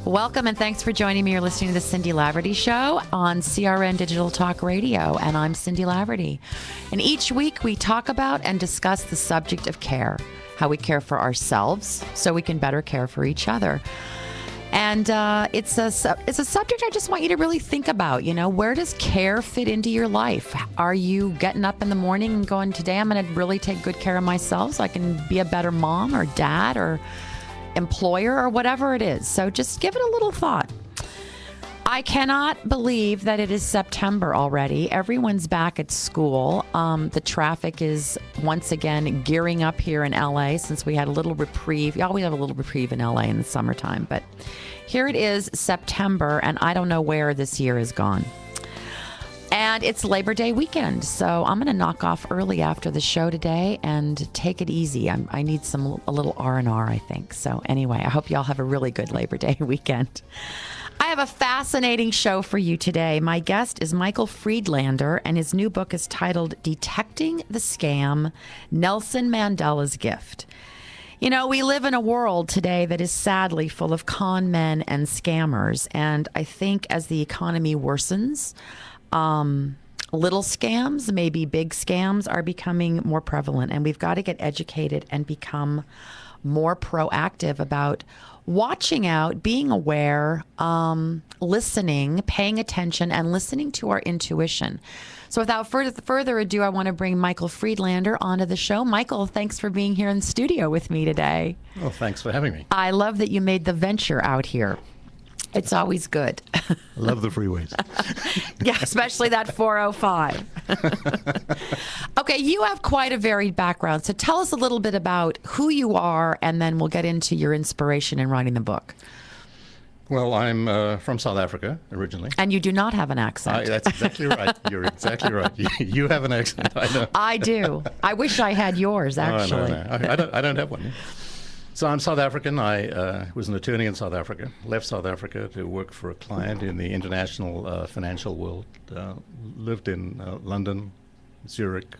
Welcome and thanks for joining me. You're listening to the Cindy Laverty Show on CRN Digital Talk Radio, and I'm Cindy Laverty. And each week we talk about and discuss the subject of care, how we care for ourselves so we can better care for each other. And it's a subject I just want you to really think about. You know, where does care fit into your life? Are you getting up in the morning and going, today I'm going to really take good care of myself so I can be a better mom or dad or employer or whatever it is? So just give it a little thought. I cannot believe that it is September already. Everyone's back at school. The traffic is once again gearing up here in LA since we had a little reprieve. You always have a little reprieve in LA in the summertime, but here it is September, and I don't know where this year is gone. And it's Labor Day weekend, so I'm going to knock off early after the show today and take it easy. I need a little R&R, I think. So anyway, I hope y'all have a really good Labor Day weekend. I have a fascinating show for you today. My guest is Michael Friedlander, and his new book is titled Detecting the Scam, Nelson Mandela's Gift. You know, we live in a world today that is sadly full of con men and scammers, and I think as the economy worsens, little scams, maybe big scams, are becoming more prevalent, and we've got to get educated and become more proactive about watching out, being aware, listening, paying attention, and listening to our intuition. So without further ado, I want to bring Michael Friedlander onto the show. Michael, thanks for being here in the studio with me today. Well, thanks for having me. I love that you made the venture out here. It's always good. I love the freeways. Yeah, especially that 405. Okay, you have quite a varied background. So tell us a little bit about who you are, and then we'll get into your inspiration in writing the book. Well, I'm from South Africa originally. And you do not have an accent. That's exactly right. You're exactly right. You have an accent. I know. I do. I wish I had yours, actually. No. I don't have one. So I'm South African. I was an attorney in South Africa, left South Africa to work for a client in the international financial world, lived in London, Zurich,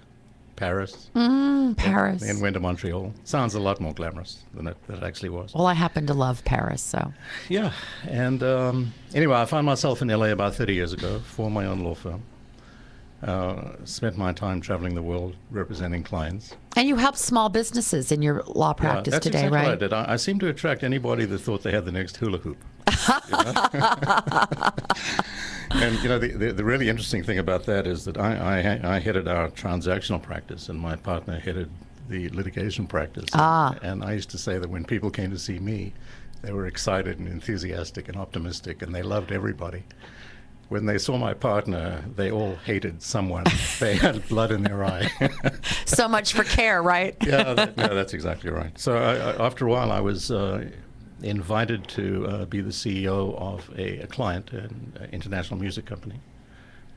Paris. Paris. And went to Montreal. Sounds a lot more glamorous than it actually was. Well, I happen to love Paris, so. Yeah. And anyway, I found myself in LA about 30 years ago for my own law firm. Spent my time traveling the world representing clients. And you help small businesses in your law practice that's today, exactly right? What I did. I seem to attract anybody that thought they had the next hula hoop. And you know, the really interesting thing about that is that I headed our transactional practice, and my partner headed the litigation practice. And I used to say that when people came to see me, they were excited and enthusiastic and optimistic, and they loved everybody. When they saw my partner, they all hated someone. They had blood in their eye. So much for care, right? Yeah, that's exactly right. So after a while, I was invited to be the CEO of a client, an international music company.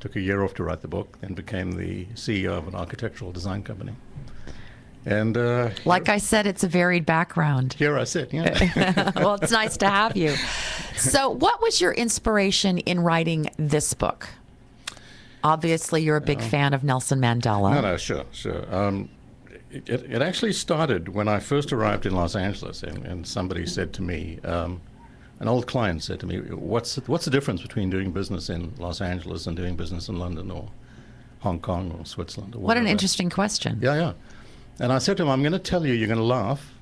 Took a year off to write the book, then became the CEO of an architectural design company. And like I said, it's a varied background. Here I sit, yeah. Well, it's nice to have you. So what was your inspiration in writing this book? Obviously, you're a big fan of Nelson Mandela. No, sure. It actually started when I first arrived in Los Angeles, and somebody said to me, an old client said to me, what's the difference between doing business in Los Angeles and doing business in London or Hong Kong or Switzerland or whatever? What an interesting question. Yeah. And I said to him, I'm going to tell you, you're going to laugh,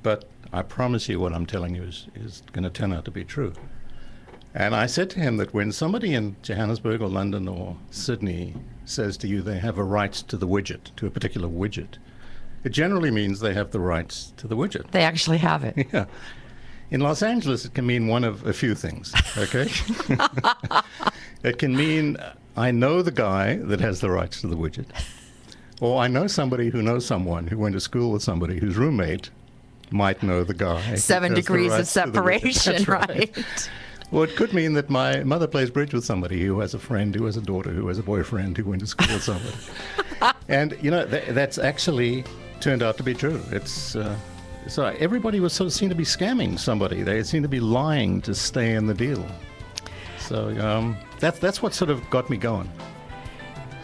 but I promise you what I'm telling you is going to turn out to be true. And I said to him that when somebody in Johannesburg or London or Sydney says to you they have a right to the widget, to a particular widget, it generally means they have the rights to the widget. They actually have it. Yeah. In Los Angeles, it can mean one of a few things, okay? It can mean I know the guy that has the rights to the widget. Or I know somebody who knows someone who went to school with somebody whose roommate might know the guy. 7 degrees of separation, right? Well, it could mean that my mother plays bridge with somebody who has a friend, who has a daughter, who has a boyfriend, who went to school with somebody. And, you know, that's actually turned out to be true. It's so everybody was sort of seemed to be scamming somebody. They seemed to be lying to stay in the deal. So that's what sort of got me going.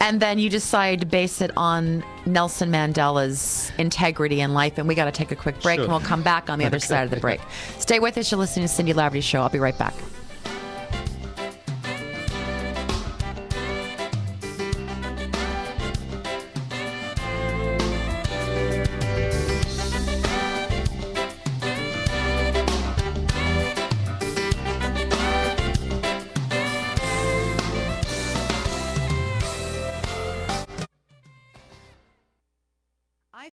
And then you decided to base it on Nelson Mandela's integrity in life. And we got to take a quick break, Sure. and we'll come back on the other side of the break. Stay with us. You're listening to Cindy Laverty Show. I'll be right back.